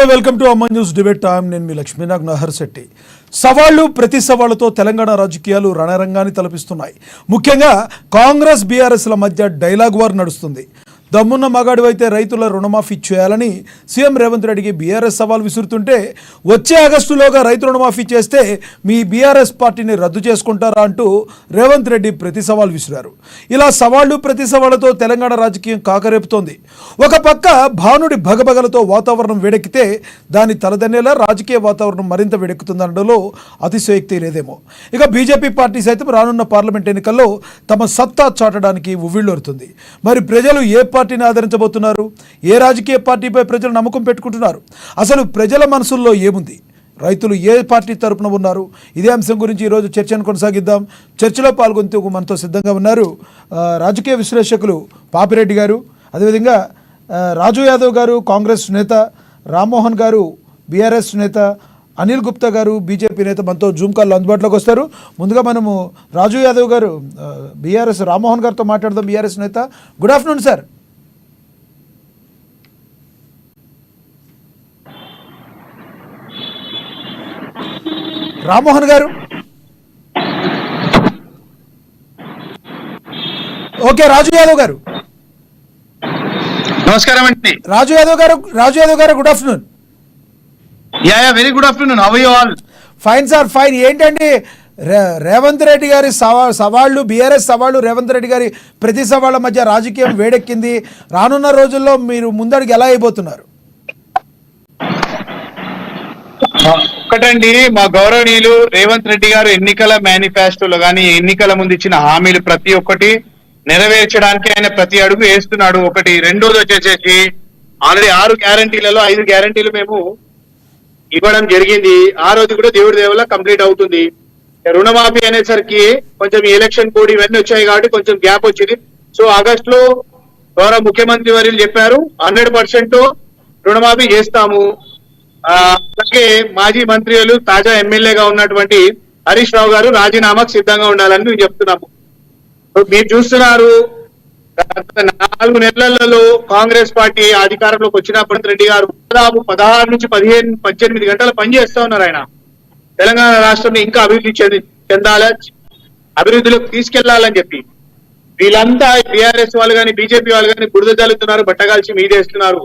నమస్తే, welcome to Amman news debate time. నేను మీ లక్ష్మీనాగ్ నహర్ శెట్టి. సవాళ్లు ప్రతి సవాళ్లతో తెలంగాణ రాజకీయాలు రణరంగాన్ని తలపిస్తున్నాయి. ముఖ్యంగా కాంగ్రెస్ బీఆర్ఎస్ల మధ్య డైలాగ్ వార్ నడుస్తుంది. దమ్మున్న మగాడు అయితే రైతుల రుణమాఫీ చేయాలని సీఎం రేవంత్ రెడ్డికి బీఆర్ఎస్ సవాల్ విసురుతుంటే, వచ్చే ఆగస్టులోగా రైతు రుణమాఫీ చేస్తే మీ బీఆర్ఎస్ పార్టీని రద్దు చేసుకుంటారా అంటూ రేవంత్ రెడ్డి ప్రతి సవాల్ విసిరారు. ఇలా సవాళ్లు ప్రతి సవాళ్లతో తెలంగాణ రాజకీయం కాకరేపుతోంది. ఒక పక్క భానుడి భగభగలతో వాతావరణం వేడెక్కితే దాని తలదన్నేలా రాజకీయ వాతావరణం మరింత వేడెక్కుతుందనడంలో అతిశయోక్తి లేదేమో. ఇక బీజేపీ పార్టీ సైతం రానున్న పార్లమెంట్ ఎన్నికల్లో తమ సత్తా చాటడానికి ఉవ్విళ్లూరుతుంది. మరి ప్రజలు ఏ పార్టీని ఆదరించబోతున్నారు? ఏ రాజకీయ పార్టీపై ప్రజలు నమ్మకం పెట్టుకుంటున్నారు? అసలు ప్రజల మనసుల్లో ఏముంది? రైతులు ఏ పార్టీ తరపున ఉన్నారు? ఇదే అంశం గురించి ఈరోజు చర్చను కొనసాగిద్దాం. చర్చలో పాల్గొంటూ మనతో సిద్ధంగా ఉన్నారు రాజకీయ విశ్లేషకులు పాపిరెడ్డి గారు, అదేవిధంగా రాజు యాదవ్ గారు కాంగ్రెస్ నేత, రామ్మోహన్ గారు బీఆర్ఎస్ నేత, అనిల్ గుప్తా గారు బీజేపీ నేత మనతో జూమ్ కాల్లో అందుబాటులోకి వస్తారు. ముందుగా మనము రాజు యాదవ్ గారు బీఆర్ఎస్, రామ్మోహన్ గారితో మాట్లాడదాం. బీఆర్ఎస్ నేత, గుడ్ ఆఫ్టర్నూన్ సార్. రామ్మోహన్ గారు, ఓకే. రాజు యాదవ్ గారు, నమస్కారం అండి. రాజు యాదవ్ గారు good afternoon. Very good afternoon. How are you all? Fine sir, fine. ఏంటండి రేవంత్ రెడ్డి గారి సవాళ్ళు, బీఆర్ఎస్ సవాళ్ళు, రేవంత్ రెడ్డి గారి ప్రతి సవాళ్ళ మధ్య రాజకీయం వేడెక్కింది. రానున్న రోజుల్లో మీరు ముందడుగు ఎలా అయిపోతున్నారు? ఒక్కటండి, మా గౌరవనీయులు రేవంత్ రెడ్డి గారు ఎన్నికల మేనిఫెస్టోలో కానీ ఎన్నికల ముందు ఇచ్చిన హామీలు ప్రతి ఒక్కటి నెరవేర్చడానికి ఆయన ప్రతి అడుగు వేస్తున్నాడు. ఒకటి. రెండోది వచ్చేసేసి ఆల్రెడీ 6 గ్యారంటీలలో 5 గ్యారంటీలు మేము ఇవ్వడం జరిగింది. ఆ రోజు కూడా దేవుడి దేవుల కంప్లీట్ అవుతుంది. రుణమాఫీ అనేసరికి కొంచెం ఎలక్షన్ కోడ్ ఇవన్నీ వచ్చాయి కాబట్టి కొంచెం గ్యాప్ వచ్చింది. సో ఆగస్ట్ లో గౌరవ ముఖ్యమంత్రి వర్యులు చెప్పారు 100% రుణమాఫీ చేస్తాము. అలాగే మాజీ మంత్రులు, తాజా ఎమ్మెల్యేగా ఉన్నటువంటి హరీష్ రావు గారు రాజీనామాకు సిద్ధంగా ఉండాలని మేము చెప్తున్నాము. మీరు చూస్తున్నారు, గత 4 నెలలలో కాంగ్రెస్ పార్టీ అధికారంలోకి వచ్చినప్పుడు రెడ్డి గారు దాదాపు 16 నుంచి 18 గంటలు పనిచేస్తా ఉన్నారు. ఆయన తెలంగాణ రాష్ట్రం ఇంకా అభివృద్ధి చెందాల, అభివృద్ధిలోకి తీసుకెళ్లాలని చెప్పి వీళ్ళంతా బీఆర్ఎస్ వాళ్ళు కానీ బీజేపీ వాళ్ళు కానీ బురద జల్లుతున్నారు, బట్టగాల్చి మీదేస్తున్నారు.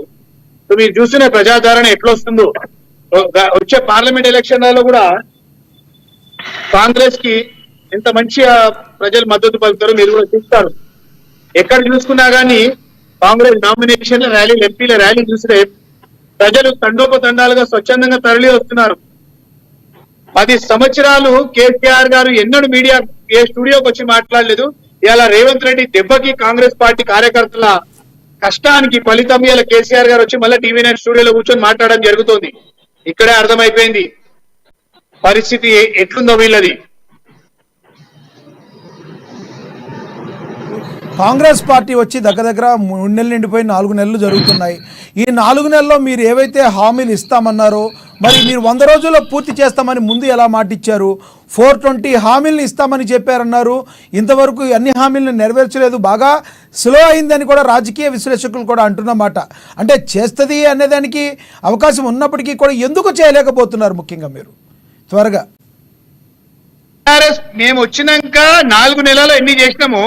సో మీరు చూస్తున్న ప్రజాదరణ ఎట్లా వస్తుందో. వచ్చే పార్లమెంట్ ఎలక్షన్లలో కూడా కాంగ్రెస్ కి ఎంత మంచిగా ప్రజలు మద్దతు పలుకుతారో మీరు కూడా చూస్తారు. ఎక్కడ చూసుకున్నా కానీ కాంగ్రెస్ నామినేషన్ ర్యాలీలు, ఎంపీల ర్యాలీ చూస్తే ప్రజలు తండోపతండాలుగా స్వచ్ఛందంగా తరలి వస్తున్నారు. 10 సంవత్సరాలు కేసీఆర్ గారు ఎన్నడూ మీడియా ఏ స్టూడియోకి వచ్చి మాట్లాడలేదు. ఇలా రేవంత్ రెడ్డి దెబ్బకి కాంగ్రెస్ పార్టీ కార్యకర్తల కష్టానికి ఫలితం ఇలా కేసీఆర్ గారు వచ్చి మళ్ళీ టీవీ నైన్ స్టూడియోలో కూర్చొని మాట్లాడడం జరుగుతుంది. ఇక్కడే అర్థమైపోయింది పరిస్థితి ఎట్లుందో వీళ్ళది. కాంగ్రెస్ పార్టీ వచ్చి దగ్గర 3 నెలలు నిండిపోయి 4 నెలలు జరుగుతున్నాయి. ఈ 4 నెలల్లో మీరు ఏవైతే హామీలు ఇస్తామన్నారో మరి మీరు 100 రోజుల్లో పూర్తి చేస్తామని ముందు ఎలా మాట ఇచ్చారు? 420 హామీలను ఇస్తామని చెప్పారన్నారు. ఇంతవరకు అన్ని హామీలను నెరవేర్చలేదు, బాగా స్లో అయిందని కూడా రాజకీయ విశ్లేషకులు కూడా అంటున్నమాట. అంటే చేస్తుంది అనేదానికి అవకాశం ఉన్నప్పటికీ కూడా ఎందుకు చేయలేకపోతున్నారు? ముఖ్యంగా మీరు త్వరగా. మేము వచ్చినాక 4 నెలలు ఎన్ని చేసినామో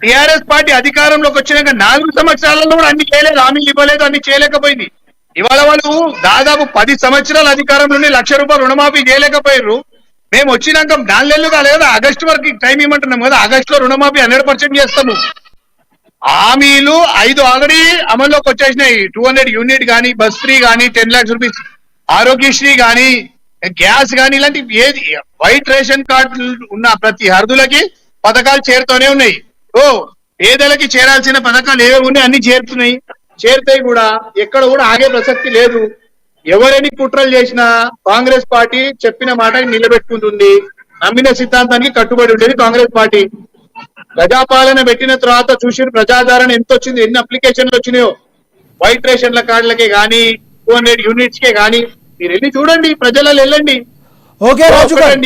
టిఆర్ఎస్ పార్టీ అధికారంలోకి వచ్చినాక 4 సంవత్సరాలలో కూడా అన్ని చేయలేదు, హామీలు ఇవ్వలేదు, అన్ని చేయలేకపోయింది. ఇవాళ వాళ్ళు దాదాపు 10 సంవత్సరాల అధికారంలోనే ₹1,00,000 రుణమాఫీ చేయలేకపోయారు. మేము వచ్చినాక 4 నెలలు కాలేదు కదా, ఆగస్టు వరకు టైం ఇవ్వమంటున్నాం కదా. ఆగస్టులో రుణమాఫీ 100% చేస్తాము. హామీలు 5 ఆల్రెడీ అమల్లోకి వచ్చేసినాయి. 200 యూనిట్ కానీ, బస్ ఫ్రీ కానీ, 10 lakhs రూపీస్ ఆరోగ్యశ్రీ కానీ, గ్యాస్ కానీ, ఇలాంటి ఏది వైట్ రేషన్ కార్డు ఉన్న ప్రతి అర్హులకి పథకాలు చేరుతూనే ఉన్నాయి. పేదలకి చేరాల్సిన పథకాలు ఏవే ఉన్నాయి అన్ని చేరుతాయి కూడా. ఎక్కడ కూడా ఆగే ప్రసక్తి లేదు. ఎవరెన్ని కుట్రలు చేసినా కాంగ్రెస్ పార్టీ చెప్పిన మాట నిలబెట్టుకుంటుంది. నమ్మిన సిద్ధాంతానికి కట్టుబడి ఉండేది కాంగ్రెస్ పార్టీ. ప్రజాపాలన పెట్టిన తర్వాత చూసిన ప్రజాదరణ ఎంత వచ్చింది, ఎన్ని అప్లికేషన్లు వచ్చినాయో వైట్ రేషన్ల కార్డులకే కానీ, 200 యూనిట్స్ కే కానీ. మీరు వెళ్ళి చూడండి, ప్రజలలో వెళ్ళండి. ఓకే రాజు గారు,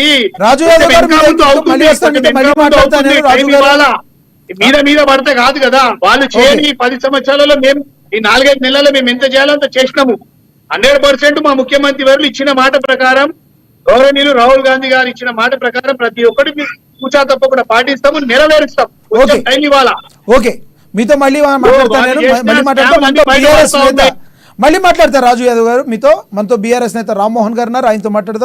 మీద పడితే కాదు కదా. వాళ్ళు చేయని 10 సంవత్సరాలలో మేము ఈ 4-5 నెలల్లో మేము ఎంత చేయాలో అంత చేసినాము. 100% మా ముఖ్యమంత్రి వారు ఇచ్చిన మాట ప్రకారం, గౌరవనీయులు రాహుల్ గాంధీ గారు ఇచ్చిన మాట ప్రకారం ప్రతి ఒక్కటి కూచా తప్పకుండా పాటిస్తాము, నెరవేరుస్తాం. కొంచెం ఓకే. టైం ఇవ్వాలా. ఓకే, మీతో మళ్ళీ మాట్లాడతాను నేను. మళ్ళీ మాట్లాడతా. మనతో బీఆర్ఎస్ నేత మళ్ళీ మాట్లాడతారు రాజు యాదవ్ గారు మీతో. మనతో బీఆర్ఎస్ నేత రామ్మోహన్ గారు ఉన్నారు, ఆయనతో మాట్లాడదాం.